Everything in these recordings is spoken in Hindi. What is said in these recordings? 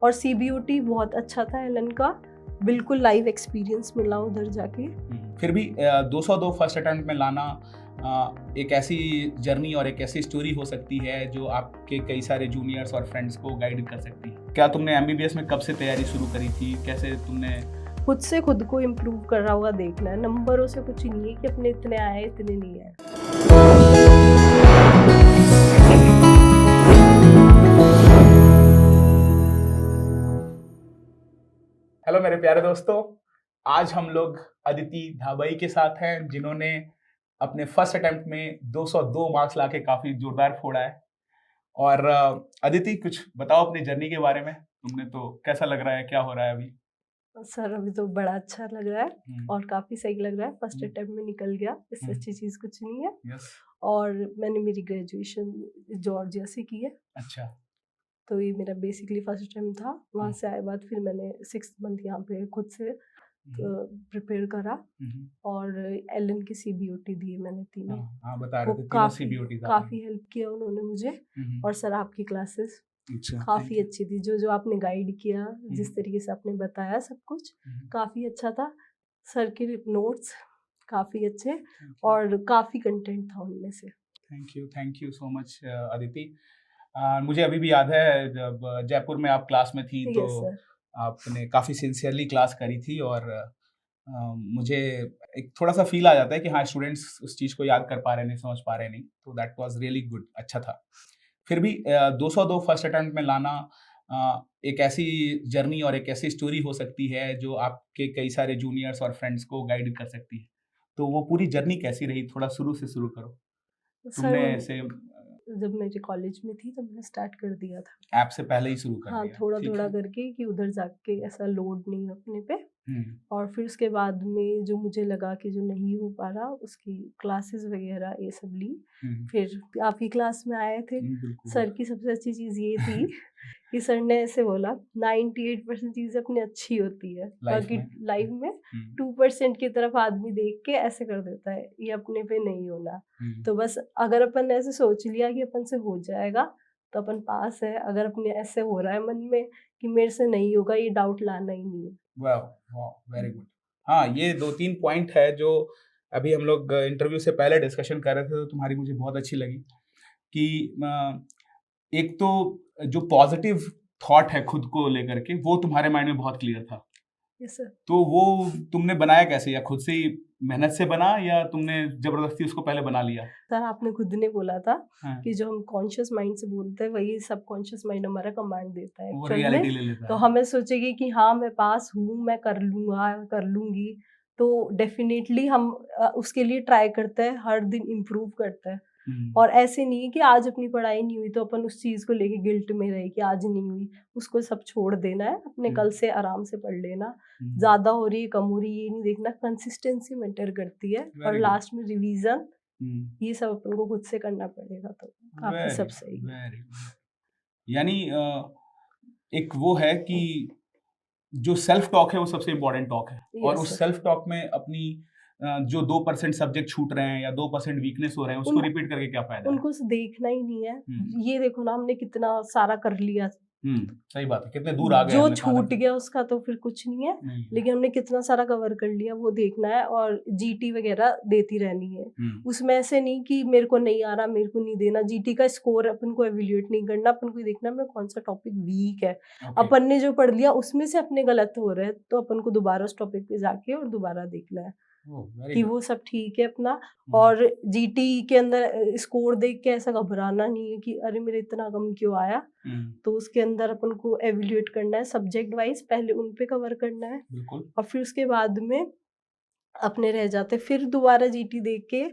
और सीबीओटी बहुत अच्छा था एलन का, बिल्कुल लाइव एक्सपीरियंस मिला उधर जाके। फिर भी 202 फर्स्ट अटेम्प्ट में लाना एक ऐसी जर्नी और एक ऐसी स्टोरी हो सकती है जो आपके कई सारे जूनियर्स और फ्रेंड्स को गाइड कर सकती है। क्या तुमने एमबीबीएस में कब से तैयारी शुरू करी थी? कैसे तुमने खुद से खुद को इम्प्रूव कर रहा होगा देखना है, नंबरों से कुछ नहीं है कि अपने इतने आए इतने नहीं आए। हेलो मेरे प्यारे दोस्तों, आज हम लोग अदिति धाबाई के साथ हैं जिन्होंने अपने फर्स्ट अटेम्प्ट में 202 मार्क्स लाके काफी जोरदार फोड़ा है। और अदिति, कुछ बताओ अपनी जर्नी के बारे में। तुमने तो कैसा लग रहा है, क्या हो रहा है अभी? सर अभी तो बड़ा अच्छा लग रहा है और काफी सही लग रहा है। फर्स्ट अटेम्प्ट में निकल गया, इससे अच्छी चीज कुछ नहीं है। यस। और मैंने मेरी ग्रेजुएशन जॉर्जिया से की है। अच्छा। तो ये मेरा बेसिकली फर्स्ट अटेम्प्ट था। वहाँ से आए बाद फिर मैंने 6 मंथ यहाँ पे खुद से प्रिपेयर करा और एलन की सीबीओटी दी मैंने तीनों। हाँ, बता रहे थे तीनों सीबीओटी था। काफी हेल्प किया उन्होंने मुझे। और सर आपकी क्लासेस काफी अच्छी थी, जो आपने गाइड किया, जिस तरीके से आपने बताया सब कुछ काफी अच्छा था। सर के नोट्स काफी अच्छे और काफी कंटेंट था उनमें से। Thank you so much Aditi. मुझे अभी भी याद है जब जयपुर में आप क्लास में थी तो आपने काफ़ी सिंसियरली क्लास करी थी और मुझे एक थोड़ा सा फील आ जाता है कि हाँ, स्टूडेंट्स उस चीज़ को याद कर पा रहे नहीं, समझ पा रहे नहीं, तो दैट वाज रियली गुड, अच्छा था। फिर भी 202 फर्स्ट अटेम्प्ट में लाना एक ऐसी जर्नी और एक ऐसी स्टोरी हो सकती है जो आपके कई सारे जूनियर्स और फ्रेंड्स को गाइड कर सकती है। तो वो पूरी जर्नी कैसी रही? थोड़ा शुरू से शुरू करो। तुमने ऐसे जब मेरे कॉलेज में थी तब मैंने स्टार्ट कर दिया था। ऐप से पहले ही शुरू कर दिया? हाँ, थोड़ा करके कि उधर जाके ऐसा लोड नहीं अपने पे। और फिर उसके बाद में जो मुझे लगा कि जो नहीं हो पा रहा, उसकी क्लासेस वगैरह ये सब ली। फिर आप ही क्लास में आए थे। सर की सबसे अच्छी चीज़ ये थी कि सर ने ऐसे बोला 98% चीज़ें अपनी अच्छी होती है, बाकी लाइफ में 2% की तरफ आदमी देख के ऐसे कर देता है, ये अपने पे नहीं होना। तो बस अगर अपन ने ऐसे सोच लिया कि अपन से हो जाएगा तो अपन पास है। अगर अपने ऐसे हो रहा है मन में कि मेरे से नहीं होगा, ये डाउट लाना ही नहीं है। वाह वाह, वेरी गुड। हाँ, ये 2-3 पॉइंट है जो अभी हम लोग इंटरव्यू से पहले डिस्कशन कर रहे थे, तो तुम्हारी मुझे बहुत अच्छी लगी कि एक तो जो पॉजिटिव थॉट है खुद को लेकर के, वो तुम्हारे माइंड में बहुत क्लियर था। Yes sir. तो वो तुमने बनाया कैसे? या खुद से ही मेहनत से बना या तुमने जबरदस्ती उसको पहले बना लिया? सर आपने खुद ने बोला था कि जो हम कॉन्शियस माइंड से बोलते हैं वही सबकॉन्शियस माइंड हमारा कमांड देता है। वो रियलिटी ले लेता है। तो हमें सोचेगी कि हाँ मैं पास हूँ, मैं कर लूँगा, कर लूँगी, तो डेफिनेटली हम उसके लिए ट्राई करते हैं, हर दिन इम्प्रूव करते हैं। और ऐसे नहीं है कि आज अपनी पढ़ाई नहीं हुई तो अपन उस चीज़ को लेके गिल्ट में रहे कि आज नहीं हुई, उसको सब छोड़ देना है, अपने कल से आराम से पढ़ लेना। ज़्यादा हो रही है, कम हो रही है, ये नहीं देखना, कंसिस्टेंसी मैटर करती है। और लास्ट में रिवीजन, ये सब अपन को खुद से करना पड़ेगा, तो काफी सब सही है। यानी एक वो है कि जो सेल्फ टॉक है वो सबसे इम्पोर्टेंट टॉक है। और उस सेल्फ टॉक में अपनी जो 2% सब्जेक्ट छूट रहे हैं या 2% वीकनेस हो रहे हैं, उसको रिपीट करके क्या फायदा? उनको देखना ही नहीं है। ये देखो ना, हमने कितना सारा कर लिया। सही बात है, कितने दूर आ गए। जो छूट गया उसका तो फिर कुछ नहीं है, लेकिन हमने कितना सारा कवर कर लिया वो देखना है। और जीटी वगैरह देती रहनी है। उसमें ऐसे नहीं कि मेरे को नहीं आ रहा, मेरे को नहीं देना। जीटी का स्कोर अपन को एवेल्यूएट नहीं करना, अपन को देखना मैं कौन सा टॉपिक वीक है। अपन ने जो पढ़ लिया उसमें से अपने गलत हो रहे हैं तो अपन को दोबारा उस टॉपिक पे जाके और दोबारा देखना है कि वो सब ठीक है अपना। और जीटी के अंदर स्कोर देख के ऐसा घबराना नहीं है कि अरे मेरे इतना कम क्यों आया। तो उसके अंदर अपन को एवेल्यूएट करना है सब्जेक्ट वाइज, पहले उन पे कवर करना है और फिर उसके बाद में अपने रह जाते फिर दोबारा जीटी देख के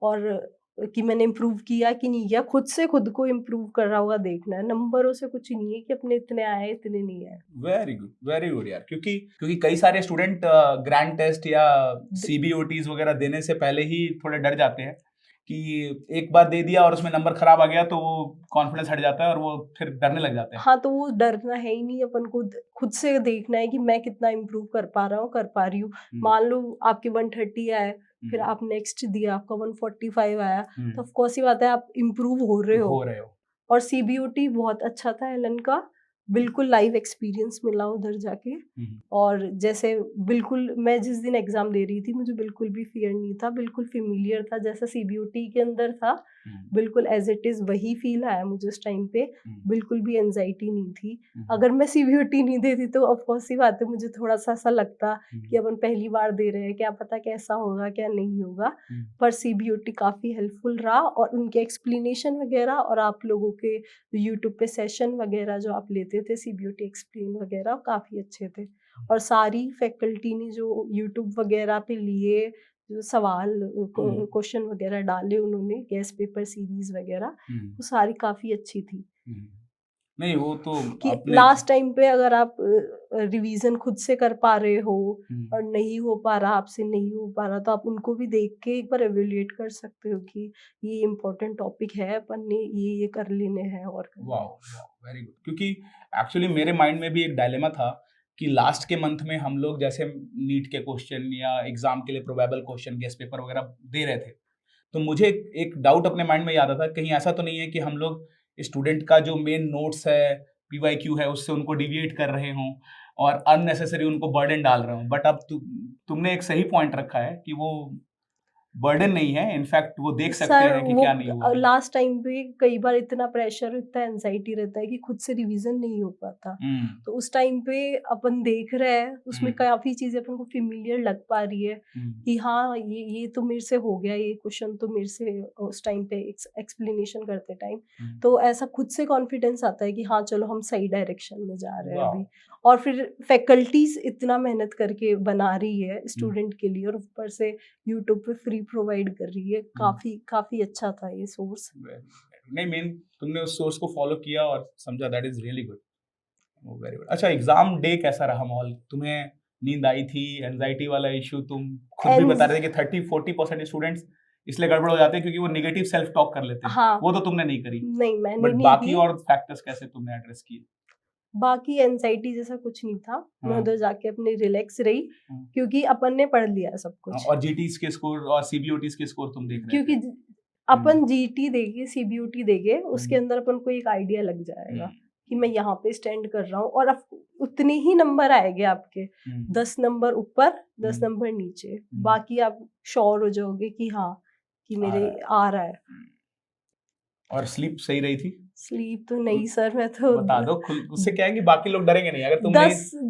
और कि मैंने इम्प्रूव किया कि नहीं किया। खुद से खुद को इम्प्रूव कर रहा होगा देखना है, नंबरों से कुछ नहीं है कि अपने इतने आए इतने नहीं आए। वेरी गुड यार, क्योंकि कई सारे स्टूडेंट ग्रैंड टेस्ट या सीबीओटीज वगैरह देने से पहले ही थोड़े डर जाते हैं कि एक बार दे दिया और उसमें नंबर खराब आ गया तो वो कॉन्फिडेंस हट जाता है और वो फिर डरने लग जाते हैं। हाँ, तो वो डरना है ही नहीं, अपन को खुद से देखना है कि मैं कितना इम्प्रूव कर पा रहा हूँ, कर पा रही हूँ। मान लो आपके 130 आए, फिर आप नेक्स्ट दिया आपका 145 आया, तो ऑफ कोर्स ही बात है आप इम्प्रूव हो रहे हो। और सीबीओटी बहुत अच्छा था एलन का, बिल्कुल लाइव एक्सपीरियंस मिला उधर जाके। और जैसे बिल्कुल मैं जिस दिन एग्ज़ाम दे रही थी मुझे बिल्कुल भी फ़ियर नहीं था, बिल्कुल फ़ेमिलियर था जैसा सीबीओटी के अंदर था, बिल्कुल एज़ इट इज़ वही फ़ील आया मुझे उस टाइम पे, बिल्कुल भी एंग्ज़ायटी नहीं थी। अगर मैं सीबीओटी नहीं देती तो ऑफ़ कोर्स सी बात है मुझे थोड़ा-सा ऐसा लगता कि अपन पहली बार दे रहे हैं, क्या पता कैसा होगा, क्या नहीं होगा। पर सीबीओटी काफ़ी हेल्पफुल रहा और उनके एक्सप्लेनेशन वगैरह और आप लोगों के यूट्यूब पे सेशन वगैरह जो आप लेते थे सीबीओटी एक्सप्लेन वगैरह काफ़ी अच्छे थे। और सारी फैकल्टी ने जो यूट्यूब वगैरह पे लिए, जो सवाल क्वेश्चन वगैरह डाले उन्होंने, गेस्ट पेपर सीरीज वगैरह, वो सारी काफ़ी अच्छी थी। नहीं वो तो कि लास्ट टाइम पे अगर आप रिवीजन खुद से कर पा रहे हो और नहीं हो पा रहा, आपसे नहीं हो पा रहा, तो आप उनको भी देख के एक बार एवेल्युएट कर सकते हो कि ये इम्पोर्टेंट टॉपिक है, अपन ने ये कर लेने हैं और वाओ वेरी गुड। क्योंकि एक्चुअली मेरे माइंड में भी एक डायलेमा था कि लास्ट के मंथ में हम लोग जैसे नीट के क्वेश्चन या एग्जाम के लिए प्रोबेबल क्वेश्चन गेस्ट पेपर वगैरह दे रहे थे, तो मुझे एक डाउट अपने माइंड में याद आता कहीं ऐसा तो नहीं है कि हम लोग स्टूडेंट का जो मेन नोट्स है, पीवाईक्यू है, उससे उनको डिविएट कर रहे हों और अननेसेसरी उनको बर्डन डाल रहे हों। बट अब तुमने एक सही पॉइंट रखा है कि वो बर्डन नहीं है, इनफैक्ट वो देख सकते हैं कि क्या नहीं हुआ है। लास्ट टाइम पे कई बार इतना प्रेशर, इतना एंजाइटी रहता है कि खुद से रिवीजन नहीं हो पाता। तो उस टाइम पे अपन देख रहे हैं, उसमें काफी चीजें अपन को फेमिलियर लग पा रही है कि हाँ ये तो मेरे से हो गया, ये क्वेश्चन तो मेरे से उस टाइम पे एक्सप्लेनेशन करते टाइम, तो ऐसा खुद से कॉन्फिडेंस आता है कि हाँ चलो हम सही डायरेक्शन में जा रहे हैं अभी। और फिर फैकल्टीज इतना मेहनत करके बना रही है स्टूडेंट के लिए और ऊपर से यूट्यूब पे फ्री प्रोवाइड कर रही है, काफी अच्छा था ये सोर्स। नहीं मेन तुमने उस सोर्स को फॉलो किया और समझा, that is really good, very good. अच्छा एग्जाम डे कैसा रहा माहौल? तुम्हें नींद आई थी? एंजाइटी वाला इशू तुम खुद भी बता रहे थे कि 30-40% स्टूडेंट्स इसलिए गड़बड़ हो जाते हैं क्योंकि वो नेगेटिव सेल्फ टॉक कर लेते हैं। हाँ, वो तो तुमने नहीं करी। नहीं मैंने बट नहीं बाकी की। और फैक्टर्स कैसे तुमने एड्रेस किए? बाकी एंजाइटी जैसा कुछ नहीं था, मैं उधर जाके अपने रिलैक्स रही क्योंकि अपन ने पढ़ लिया सब कुछ। और जीटीज के स्कोर और सीबीओटीज के स्कोर तुम देख रहे थे? क्योंकि अपन जीटी देंगे, सीबीओटी देंगे, उसके अंदर अपन को एक आइडिया लग जाएगा कि मैं यहाँ पे स्टैंड कर रहा हूँ और उतने ही नंबर आएंगे आपके, 10 नंबर ऊपर 10 नंबर नीचे, बाकी आप श्योर हो जाओगे कि हाँ कि मेरे आ रहा है। और स्लीप सही रही थी? स्लीप तो नहीं सर, मैं तो बता दो, उससे क्या है कि बाकी लोग डरेंगे नहीं अगर तुम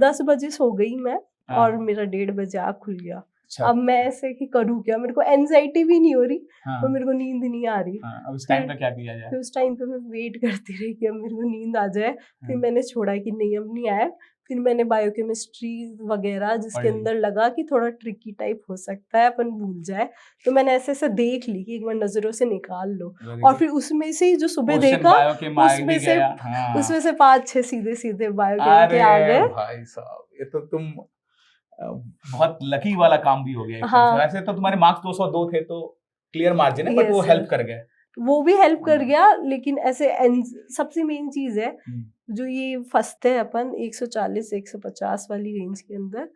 10 बजे सो गई मैं और मेरा 1:30 बजे आँख खुल गया। अब मैं ऐसे कि करूँ क्या, मेरे को एंजाइटी भी नहीं हो रही और मेरे को नींद नहीं आ रही। अब उस टाइम पे क्या किया जाए? फिर उस टाइम पे मैं वेट करती रही कि अब मेरे को नींद आ जाए, फिर मैंने छोड़ा कि नहीं अब नहीं आया। फिर मैंने बायोकेमिस्ट्री वगैरह जिसके अंदर लगा कि थोड़ा ट्रिकी टाइप हो सकता है, अपन भूल जाए, तो मैंने ऐसे ऐसे देख ली कि एक बार नजरों से निकाल लो। और फिर उसमें से जो सुबह देखा उसमें से 5-6 सीधे सीधे बायोकेम के आ गए। भाई साहब ये तो तुम बहुत लकी वाला काम भी हो गया। हाँ, वैसे तो तुम्हारे मार्क्स 202 थे तो क्लियर मार्जिन है, बट वो हेल्प कर गए। वो भी हेल्प कर गया, लेकिन ऐसे सबसे मेन चीज है जो ये फंसते हैं अपन 140-150 वाली रेंज के अंदर,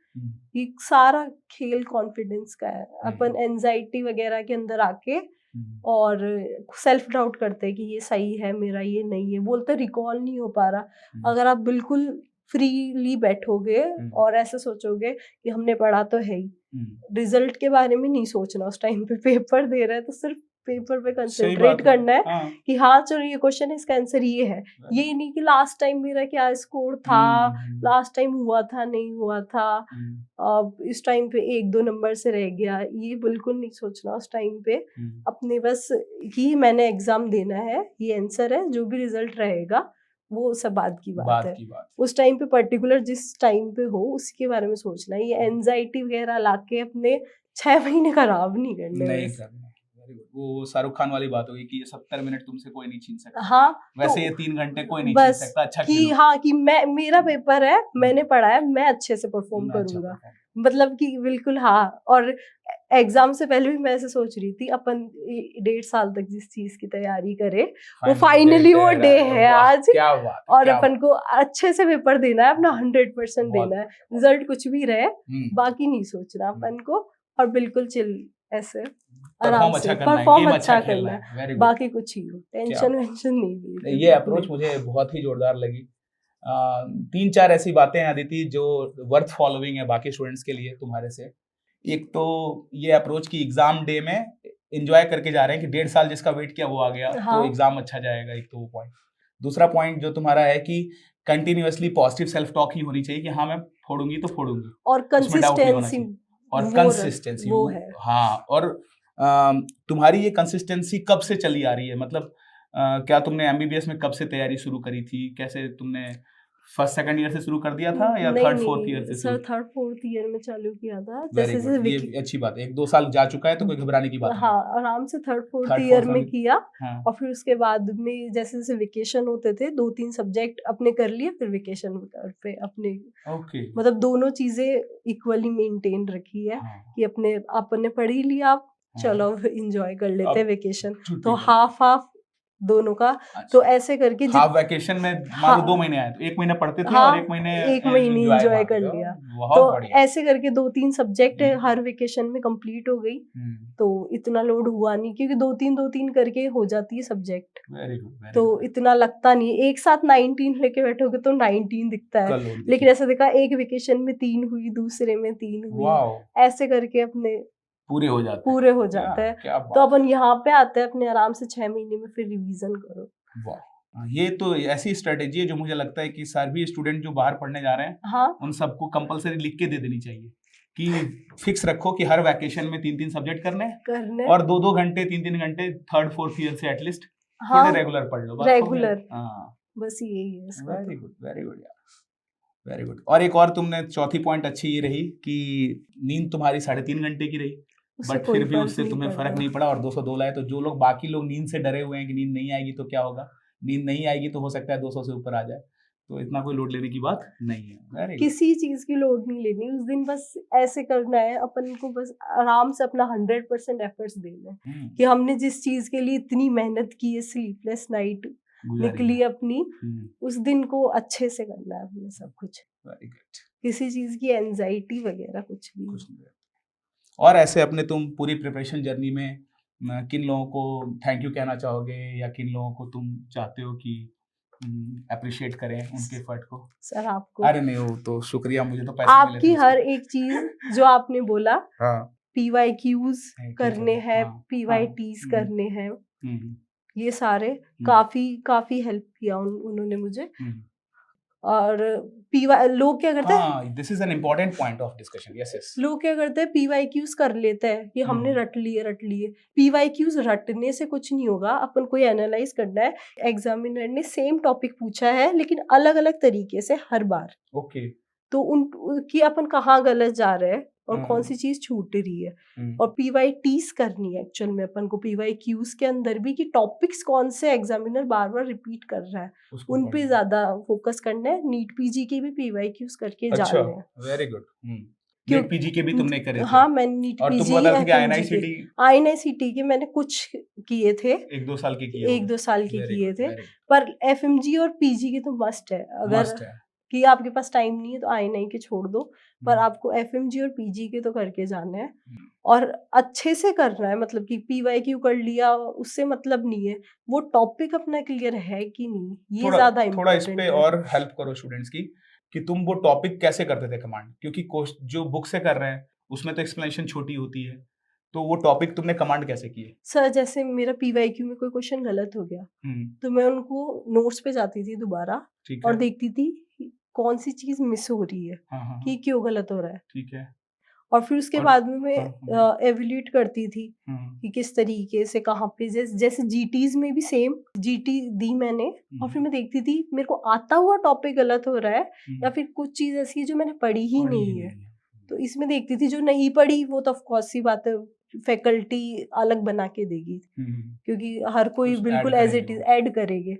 ये सारा खेल कॉन्फिडेंस का है। अपन एंजाइटी वगैरह के अंदर आके और सेल्फ डाउट करते हैं कि ये सही है मेरा, ये नहीं है, बोलते रिकॉल नहीं हो पा रहा। अगर आप बिल्कुल फ्रीली बैठोगे और ऐसे सोचोगे कि हमने पढ़ा तो है ही, रिजल्ट के बारे में नहीं सोचना उस टाइम पे, पेपर दे रहे हैं तो सिर्फ पेपर पे कंसंट्रेट करना है कि हाँ चलो ये क्वेश्चन है, इसका आंसर ये है। ये नहीं कि लास्ट टाइम मेरा क्या स्कोर था, लास्ट टाइम हुआ था नहीं हुआ था, अब इस टाइम पे 1-2 नंबर से रह गया, ये बिल्कुल नहीं सोचना उस टाइम पे। अपने बस कि मैंने एग्जाम देना है, ये आंसर है, जो भी रिजल्ट रहेगा वो सब बात की बात है। उस टाइम पे पर्टिकुलर जिस टाइम पे हो उसके बारे में सोचना है। ये एंजाइटी वगैरह लाके अपने 6 महीने खराब नहीं करने। वो शाहरुख खान वाली बात होगी कि ये 70 मिनट तुमसे कोई नहीं छीन सकता। हाँ, वैसे तो ये 3 घंटे कोई नहीं छीन सकता। अच्छा कि हाँ कि मेरा पेपर है, मैंने पढ़ा है, मैं अच्छे से परफॉर्म करूंगा, मतलब कि बिल्कुल। हाँ, और एग्जाम से पहले भी मैं ऐसे सोच रही थी अपन 1.5 साल तक जिस चीज की तैयारी करे वो फाइनली वो डे है आज, और अपन को अच्छे से पेपर देना है, अपना 100% देना है, रिजल्ट कुछ भी रहे बाकी नहीं सोचना अपन को, और बिल्कुल चिल ऐसे आराम से परफॉर्म अच्छा करना है, बाकी कुछ ही हो, टेंशन वेंशन नहीं। ये अप्रोच मुझे बहुत ही जोरदार लगी। तीन चार ऐसी बातें हैं अदिति जो वर्थ फॉलोइंग है बाकी स्टूडेंट्स के लिए तुम्हारे से। एक तो ये अप्रोच की एग्जाम डे में एंजॉय करके जा रहे हैं कि 1.5 साल जिसका वेट किया वो आ गया, तो एग्जाम अच्छा जाएगा, एक तो वो पॉइंट। दूसरा पॉइंट जो तुम्हारा है कि कंटिन्यूअसली पॉजिटिव सेल्फ टॉक ही होनी चाहिए कि हाँ मैं फोड़ूंगी तो फोड़ूंगी, और कंसिस्टेंसी, और कंसिस्टेंसी वो है। हाँ, और तुम्हारी ये कंसिस्टेंसी कब से चली आ रही है? मतलब क्या तुमने एमबीबीएस में कब से तैयारी शुरू करी थी? कैसे तुमने फर्स्ट सेकंड ईयर से शुरू कर दिया था या थर्ड फोर्थ ईयर से? सर थर्ड फोर्थ ईयर में चालू किया था। जैसे ये अच्छी बात है, 1-2 साल जा चुका है तो कोई घबराने की बात नहीं। हाँ, आराम से थर्ड फोर्थ ईयर में किया। हाँ। और फिर उसके बाद में जैसे जैसे वेकेशन होते थे 2-3 सब्जेक्ट अपने कर लिए, फिर वेकेशन पे अपने मतलब दोनों चीजें इक्वली मेंटेन रखी है। हाँ। कि अपने आपने पढ़ ही लिया, चलो एंजॉय कर लेते वेकेशन, तो हाफ दोनों का। अच्छा। तो ऐसे करके हाफ वैकेशन में मान लो 2 महीने आए तो 1 महीना पढ़ते थे। हाँ, और 1 महीने एंजॉय कर लिया। तो ऐसे करके 2-3 सब्जेक्ट हर वेकेशन में कंप्लीट हो गई, तो इतना लोड हुआ नहीं, क्योंकि 2-3 करके हो जाती है सब्जेक्ट, तो इतना लगता नहीं। एक साथ 19 लेके बैठोगे तो 19 दिखता है, लेकिन ऐसा देखा एक वेकेशन में 3 हुई, दूसरे में 3 हुई, ऐसे करके अपने पूरे हो जाते हैं। तो अपन यहाँ पे आते हैं अपने आराम से 6 महीने में फिर रिवीजन करो। वाह, ये तो ऐसी स्ट्रेटेजी है जो मुझे लगता है कि सभी स्टूडेंट जो बाहर पढ़ने जा रहे हैं, हाँ, उन सबको कंपलसरी लिख के दे देनी चाहिए कि फिक्स रखो कि हर वैकेशन में 3-3 सब्जेक्ट करने और 2-2 घंटे 3-3 घंटे थर्ड फोर्थ ईयर से एटलीस्ट थोड़े रेगुलर पढ़ लो, रेगुलर। बस यही है। वेरी गुड, वेरी गुड यार, वेरी गुड। और एक और तुमने चौथी पॉइंट अच्छी ये रही कि नींद तुम्हारी 3.5 घंटे की रही, बट फिर भी उससे तुम्हें फर्क नहीं पड़ा और 202 लाए। तो जो लोग बाकी लोग नींद से डरे हुए हैं कि नींद नहीं आएगी तो क्या होगा, नींद नहीं आएगी तो हो सकता है 200 से ऊपर आ जाए, तो इतना कोई लोड लेने की बात नहीं है। किसी चीज की लोड नहीं लेनी उस दिन, बस ऐसे करना है अपन को, बस आराम से अपना 100% एफर्ट्स देना है कि हमने जिस चीज के लिए इतनी मेहनत की है, स्लीपलेस नाइट निकली अपनी, उस दिन को अच्छे से करना है अपने सब कुछ। Very good. किसी चीज की एंजाइटी वगैरह कुछ नहीं। और ऐसे अपने तुम पूरी प्रिपरेशन जर्नी में किन लोगों को थैंक यू कहना चाहोगे, या किन लोगों को तुम चाहते हो कि अप्रिशिएट करें उनके एफर्ट को? सर आपको। अरे नहीं, वो तो शुक्रिया, मुझे तो पैसे आपकी हर एक चीज जो आपने बोला, PYQs करने हैं, PYTs करने हैं, ये सारे काफी हेल्प किया उन्होंने मुझे। और लोग क्या करते हैं, this is an important point of discussion. Yes, लोग क्या करते हैं, PYQs कर लेते हैं कि हमने रट लिए। PYQs रटने से कुछ नहीं होगा, अपन को एनालाइज करना है। एग्जामिनर ने सेम टॉपिक पूछा है लेकिन अलग अलग तरीके से हर बार, तो उनकी अपन कहाँ गलत जा रहे हैं और कौन सी चीज छूट रही है। और PYTs करनी है एक्चुअल में अपन को PYQs के अंदर भी, कि टॉपिक्स कौन से एग्जामिनर बार बार रिपीट कर रहा है, उन पे ज्यादा फोकस करना है। नीट PG के भी PYQs करके जा रहे हैं। Very good. नीट PG के भी तुमने करे थे? हाँ, मैंने नीट PG INICT के मैंने कुछ किए थे, 1-2 साल के किए थे। पर FMG और PG के तो मस्ट है। अगर कि आपके पास टाइम नहीं है तो INI के छोड़ दो, पर आपको FMG और PG के तो करके जाना है और अच्छे से करना है। मतलब कि PYQ कर लिया उससे मतलब नहीं है, वो टॉपिक अपना क्लियर है कि नहीं, ये ज्यादा इम्पोर्टेंट है। थोड़ा इस पे और हेल्प करो स्टूडेंट्स की कि तुम वो टॉपिक कैसे करते थे कमांड, क्योंकि जो बुक से कर रहे हैं उसमें तो एक्सप्लेनेशन छोटी होती है, तो वो टॉपिक तुमने कमांड कैसे किए? सर जैसे मेरा PYQ में कोई क्वेश्चन गलत हो गया तो मैं उनको नोट्स पे जाती थी दोबारा और देखती थी कौन सी चीज मिस हो रही है, कि क्यों गलत हो रहा है। ठीक है। और फिर उसके बाद में मैं एवेल्यूएट करती थी कि किस तरीके से कहाँ पे, जैसे GTs में भी सेम GT दी मैंने, और फिर मैं देखती थी मेरे को आता हुआ टॉपिक गलत हो रहा है या फिर कुछ चीज ऐसी है जो मैंने पढ़ी ही नहीं है, तो इसमें देखती थी। जो नहीं पढ़ी वो तो ऑफ कोर्स सी बात है, फैकल्टी अलग बना के देगी, क्योंकि हर कोई बिल्कुल एज इट इज ऐड करेंगे।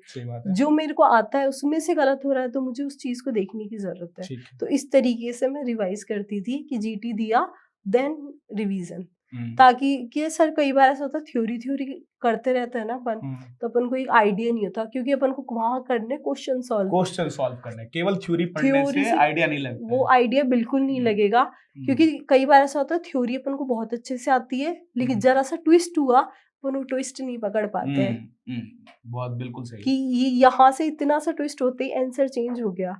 जो मेरे को आता है उसमें से गलत हो रहा है तो मुझे उस चीज को देखने की जरूरत है। तो इस तरीके से मैं रिवाइज करती थी कि GT दिया देन रिवीजन, ताकि कि सर कई बार ऐसा होता है थ्योरी करते रहते हैं ना अपन, तो अपन को एक आइडिया नहीं होता, क्योंकि अपन को वहां करने क्वेश्चन सॉल्व करने, केवल थ्योरी पढ़ने से आइडिया नहीं लगता, वो आइडिया बिल्कुल नहीं लगेगा। क्योंकि कई बार ऐसा होता है थ्योरी अपन को बहुत अच्छे से आती है लेकिन जरा सा ट्विस्ट हुआ अपन वो ट्विस्ट नहीं पकड़ पाते हैं बहुत बिल्कुल सही कि ये यहाँ से इतना सा ट्विस्ट होते ही आंसर चेंज हो गया।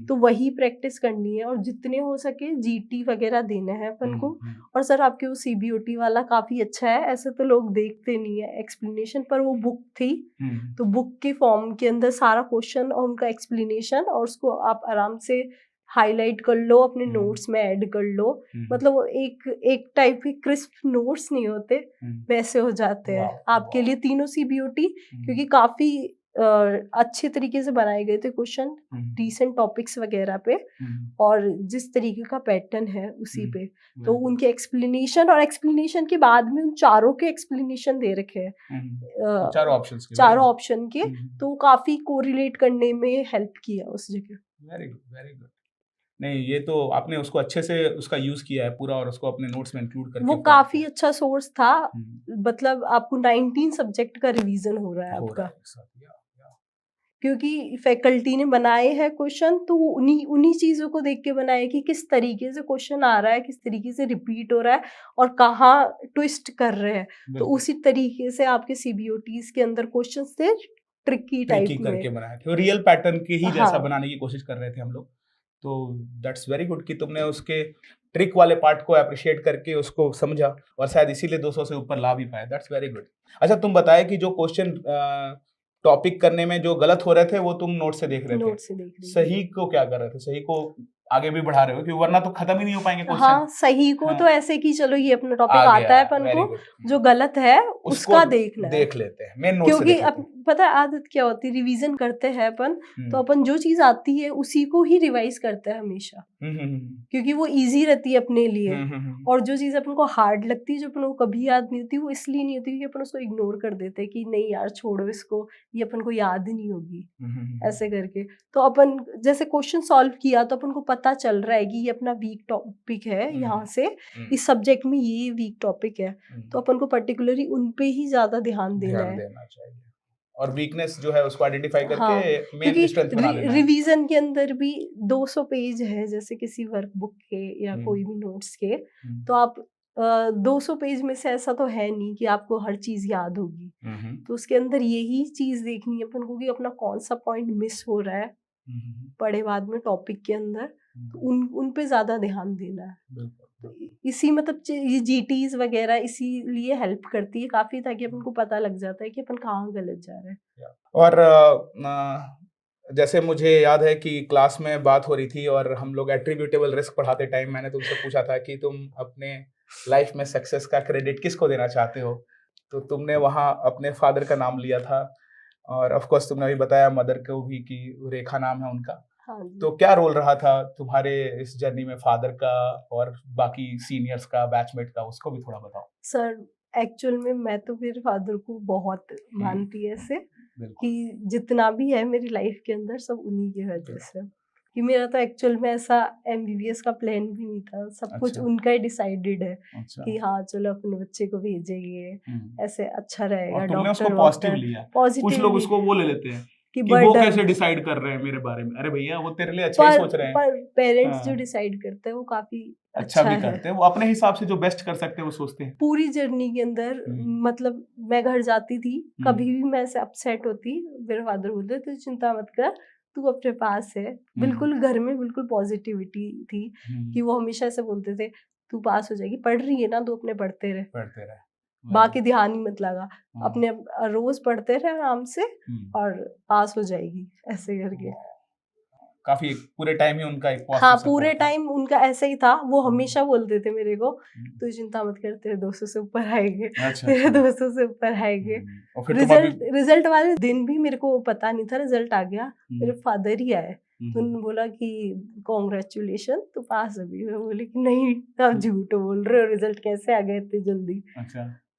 तो वही प्रैक्टिस करनी है और जितने हो सके जीटी वगैरह देने हैं अपन को। और सर आपके वो सीबीओटी वाला काफी अच्छा है, ऐसे तो लोग देखते नहीं है एक्सप्लेनेशन, पर वो बुक थी तो बुक के फॉर्म के अंदर सारा क्वेश्चन और उनका एक्सप्लेनेशन, और उसको आप आराम से हाईलाइट कर लो, अपने नोट्स में ऐड कर लो। मतलब वो एक टाइप के क्रिस्प नोट्स नहीं होते, वैसे हो जाते हैं आपके लिए तीनों सीबीओटी, क्योंकि काफी अच्छे तरीके से बनाए गए थे क्वेश्चन रिसेंट टॉपिक्स वगैरह पे, और जिस तरीके का पैटर्न है उसी पे। तो उनके एक्सप्लेनेशन और एक्सप्लेनेशन के बाद में उन चारों के एक्सप्लेनेशन दे रखे हैं, चारों ऑप्शन के, तो काफी कोरिलेट करने में हेल्प किया उस जगह। Very good, very good. नहीं, ये तो आपने उसको अच्छे से उसका यूज किया है पूरा, और उसको अपने नोट्स में इंक्लूड करके वो काफी अच्छा सोर्स था। मतलब आपको 19 सब्जेक्ट का रिवीजन हो रहा है आपका, क्योंकि फैकल्टी ने बनाए हैं क्वेश्चन, तो उन्हीं चीजों को देख के बनाए कि किस तरीके से क्वेश्चन आ रहा है, किस तरीके से रिपीट हो रहा है और कहाँ ट्विस्ट कर रहे हैं। तो उसी तरीके से आपके सीबीओटीज के अंदर क्वेश्चंस थे ट्रिकी टाइप में करके बनाए थे, रियल पैटर्न के ही जैसा बनाने की कोशिश कर रहे थे हम लोग। तो दैट्स वेरी गुड कि तुमने उसके ट्रिक वाले पार्ट को अप्रिशिएट करके उसको समझा, और शायद इसीलिए 200 से ऊपर ला भी पाए। That's very good. अच्छा, तुम बताए कि जो क्वेश्चन टॉपिक करने में जो गलत हो रहे थे वो तुम नोट से देख रहे थे, सही को क्या कर रहे थे? सही को आगे भी बढ़ा रहे हो, क्योंकि वरना तो खत्म ही नहीं हो पाएंगे क्वेश्चन। हाँ, सही को तो ऐसे कि चलो ये अपना टॉपिक आता है अपन को, जो गलत है उसका देखना है, देख लेते हैं मेन नोट से, क्योंकि पता है आदत क्या होती है, रिवीजन करते हैं अपन तो अपन जो चीज आती है उसी को ही रिवाइज करते हैं हमेशा, क्योंकि वो इजी रहती है अपने लिए। और जो चीज अपन को हार्ड लगती है, जो अपन को कभी याद नहीं होती, वो इसलिए नहीं होती क्योंकि अपन उसको इग्नोर कर देते हैं कि नहीं यार छोड़ो इसको, ये अपन को याद नहीं होगी, ऐसे करके। तो अपन जैसे क्वेश्चन सॉल्व किया तो अपन को पता चल रहा है कि ये अपना वीक टॉपिक है, यहाँ से इस सब्जेक्ट में ये वीक टॉपिक है, तो अपन को पर्टिकुलरली उन पे ही ज्यादा ध्यान देना चाहिए, और वीकनेस जो है उसको आइडेंटिफाई करके मेन स्ट्रेंथ बना लेना है। रिवीजन के अंदर भी 200 पेज है जैसे किसी वर्कबुक के या कोई भी नोट्स के, तो आप 200 पेज में से ऐसा तो है नहीं कि आपको हर चीज याद होगी, तो उसके अंदर यही चीज देखनी है अपन को कि अपना कौन सा पॉइंट मिस हो रहा है पढ़े बाद में टॉपिक के अंदर, तो उन पे ज्यादा ध्यान देना है। इसी मतलब ये जीटीज वगैरह इसीलिए हेल्प करती है काफी, ताकि अपन को पता लग जाता है कि अपन कहाँ गलत जा रहे हैं। और जैसे मुझे याद है कि क्लास में बात हो रही थी और हम लोग एट्रीब्यूटेबल रिस्क पढ़ाते टाइम मैंने तुमसे पूछा था कि तुम अपने लाइफ में सक्सेस का क्रेडिट किसको देना चाहते हो, तो तुमने वहाँ अपने फादर का नाम लिया था, और ऑफ कोर्स तुमने अभी बताया मदर को भी कि रेखा नाम है उनका। तो क्या रोल रहा था तुम्हारे इस जर्नी में फादर का और बाकी सीनियर्स का, बैचमेट का, उसको भी थोड़ा बताओ। सर एक्चुअल में मैं तो मेरे फादर को बहुत मानती है ऐसे कि जितना भी है मेरी लाइफ के अंदर सब उन्हीं की वजह से, कि मेरा तो एक्चुअल में ऐसा एमबीबीएस का प्लान भी नहीं था, सब कुछ उनका ही डिसाइडेड है कि हाँ चलो अपने बच्चे को भेजेंगे, ऐसे अच्छा रहेगा, डॉक्टर पॉजिटिव। कुछ लोग उसको वो ले लेते हैं कि वो कैसे डिसाइड कर रहे हैं मेरे बारे में, अरे भैया वो तेरे लिए अच्छा ही सोच रहे हैं। पर पेरेंट्स जो डिसाइड करते हैं वो काफी अच्छा भी करते हैं, वो अपने हिसाब से जो बेस्ट कर सकते हैं वो सोचते हैं। पूरी जर्नी के अंदर मतलब मैं घर जाती थी, कभी भी मैं ऐसे अपसेट होती, मेरे फादर बोलते तू चिंता मत कर, तू अपने पास है। बिल्कुल घर में बिल्कुल पॉजिटिविटी थी कि वो हमेशा ऐसे बोलते थे तू पास हो जाएगी, पढ़ रही है ना तू अपने पढ़ते रहे, बाकी ध्यान ही मत लगा, अपने रोज पढ़ते रहे आराम से और पास हो जाएगी, ऐसे करके। काफी पूरे टाइम ही उनका एक हाँ पूरे टाइम उनका ऐसे ही था, वो हमेशा बोलते थे मेरे को तू चिंता मत कर, तेरे 200 से ऊपर आएंगे, तेरे 200 से ऊपर आएंगे। रिजल्ट वाले दिन भी मेरे को पता नहीं था, रिजल्ट आ गया, मेरे फादर ही आए, तो उन्होंने बोला कि कॉन्ग्रेचुलेशन तू पास हो गई। मैं बोली कि नहीं आप झूठ बोल रहे हो, रिजल्ट कैसे आ गया इतनी जल्दी।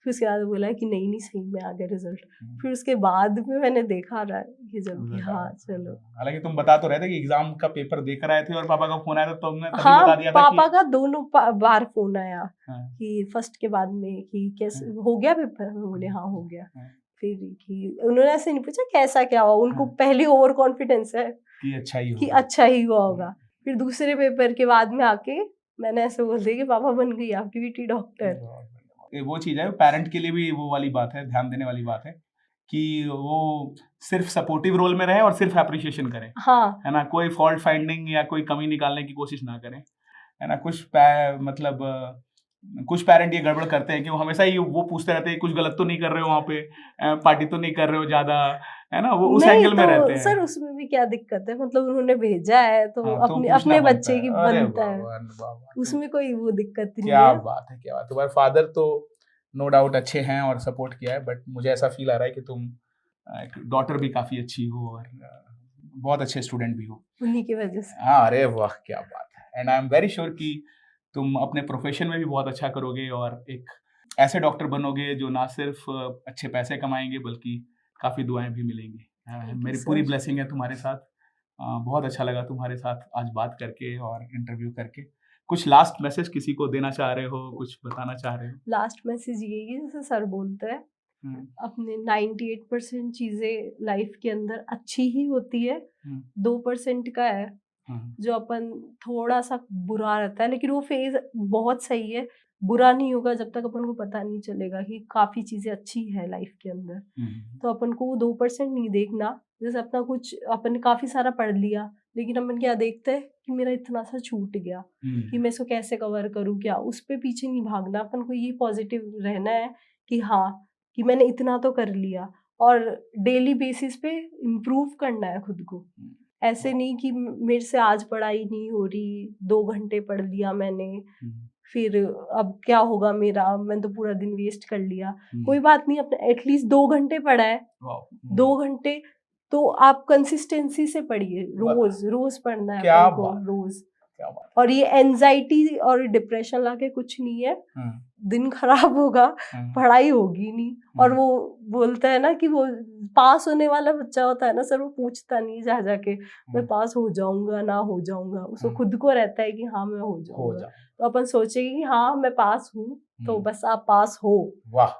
फिर उसके बाद बोला कि नहीं सही में आ गया रिजल्ट। फिर उसके बाद में मैंने देखा रहा कि जब हाँ चलो। हालांकि तुम बता तो रहे थे कि एग्जाम का पेपर देकर आए थे और पापा का फोन आया था, तो तुमने तभी बता दिया था पापा का दोनों बार फोन आया कि फर्स्ट के बाद में कि कैसे हो गया पेपर। मैं बोले हाँ हो गया। फिर कि उन्होंने ऐसे नहीं पूछा कैसा क्या हुआ, उनको पहले ओवर कॉन्फिडेंस है कि अच्छा ही हुआ होगा। फिर दूसरे पेपर के बाद में आके मैंने ऐसे बोल दिया कि पापा बन गई आपकी बेटी डॉक्टर। वो चीज़ है, पेरेंट के लिए भी वो वाली बात है, ध्यान देने वाली बात है कि वो सिर्फ सपोर्टिव रोल में रहे और सिर्फ एप्रिशिएशन करे, हाँ है ना, कोई फॉल्ट फाइंडिंग या कोई कमी निकालने की कोशिश ना करें, है ना। मतलब कुछ पेरेंट ये गड़बड़ करते हैं कि वो हमेशा ही वो पूछते रहते हैं कुछ गलत तो नहीं कर रहे हो वहाँ पे, पार्टी तो नहीं कर रहे हो ज्यादा, है ना, वो उस नहीं एंगल में रहते तो हैं। सर उसमें भी क्या दिक्कत है, मतलब उन्होंने भेजा है तो हाँ, तो अपने पूछना अपने बनता बच्चे की है। अरे बनता है, भगवान बाबा, उसमें कोई वो दिक्कत नहीं क्या है। बात है, क्या बात। तुम्हारे फादर तो नो डाउट अच्छे हैं और सपोर्ट किया है, बट मुझे ऐसा फील आ रहा है कि तुम डॉटर भी काफी अच्छी हो और बहुत अच्छे स्टूडेंट भी हो उन्हीं की वजह से। हाँ, अरे वाह क्या बात है। And I am very sure कि तुम अपने प्रोफेशन में भी बहुत अच्छा करोगे और एक ऐसे डॉक्टर बनोगे जो ना सिर्फ अच्छे पैसे कमाएंगे बल्कि काफी दुआएं भी मिलेंगी। मेरी पूरी ब्लेसिंग है तुम्हारे साथ। बहुत अच्छा लगा तुम्हारे साथ आज बात करके और इंटरव्यू करके। कुछ लास्ट मैसेज किसी को देना चाह रहे हो, कुछ बताना चाह रहे हो? लास्ट मैसेज यही है, जैसे सर बोलते हैं अपने 98% चीजें लाइफ के अंदर अच्छी ही होती है, 2% का है जो अपन थोड़ा सा बुरा रहता है, लेकिन वो फेज बहुत सही है, बुरा नहीं होगा जब तक अपन को पता नहीं चलेगा कि काफी चीजें अच्छी है लाइफ के अंदर। तो अपन को वो 2% नहीं देखना, जैसे अपना कुछ अपन ने काफी सारा पढ़ लिया लेकिन अपन क्या देखते हैं कि मेरा इतना सा छूट गया कि मैं इसको कैसे कवर करूँ, क्या उस पे पीछे नहीं भागना, अपन को ये पॉजिटिव रहना है कि हाँ कि मैंने इतना तो कर लिया और डेली बेसिस पे इम्प्रूव करना है खुद को। ऐसे नहीं कि मेरे से आज पढ़ाई नहीं हो रही, 2 घंटे पढ़ लिया मैंने, फिर अब क्या होगा मेरा, मैंने तो पूरा दिन वेस्ट कर लिया। कोई बात नहीं, अपने एटलीस्ट 2 घंटे पढ़ा है, 2 घंटे तो आप कंसिस्टेंसी से पढ़िए, रोज पढ़ना है आपको, रोज। और ये एंजाइटी और डिप्रेशन लाके कुछ नहीं है, दिन खराब होगा, पढ़ाई होगी नहीं। और वो बोलता है ना कि वो पास होने वाला बच्चा होता है ना सर, वो पूछता नहीं जा जाके मैं पास हो जाऊंगा ना हो जाऊंगा, उसको खुद को रहता है कि हाँ मैं हो जाऊंगा। तो अपन सोचेंगे कि हाँ मैं पास हूँ, तो बस आप पास हो। वाह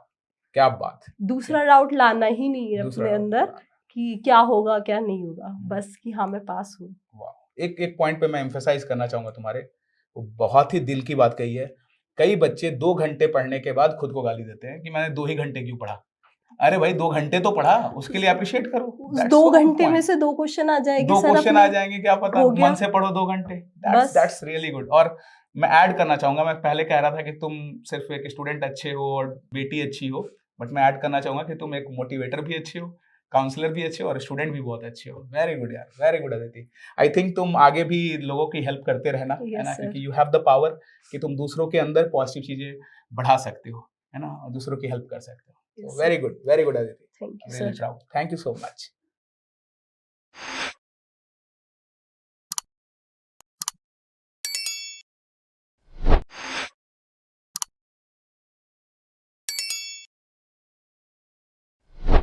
क्या बात। दूसरा डाउट लाना ही नहीं है अपने अंदर कि क्या होगा क्या नहीं होगा, बस कि हाँ मैं पास हूँ। एक पॉइंट पे मैं एम्फसाइज करना चाहूंगा तुम्हारे, वो बहुत ही दिल की बात कही है। कई बच्चे 2 घंटे पढ़ने के बाद खुद को गाली देते हैं कि मैंने 2 ही घंटे क्यों पढ़ा। अरे भाई 2 घंटे तो पढ़ा, उसके लिए अप्रिशिएट करो। 2 घंटे में से 2 क्वेश्चन आ जाएंगे, 2 क्वेश्चन आ जाएंगे, क्या पता मन से पढ़ो 2 घंटे। That's really good. और मैं ऐड करना चाहूंगा, मैं पहले कह रहा था कि तुम सिर्फ एक स्टूडेंट अच्छे हो और बेटी अच्छी हो, बट मैं ऐड करना चाहूंगा कि तुम एक मोटिवेटर भी अच्छे हो, काउंसलर भी अच्छे हो और स्टूडेंट भी बहुत अच्छे हो। वेरी गुड यार, very good Aditi. I think तुम आगे भी लोगों की हेल्प करते रहना, है ना, क्योंकि यू हैव द पावर कि तुम दूसरों के अंदर पॉजिटिव चीजें बढ़ा सकते हो, है ना, और दूसरों की हेल्प कर सकते हो। Very good Aditi. Thank you really proud. Thank you so much.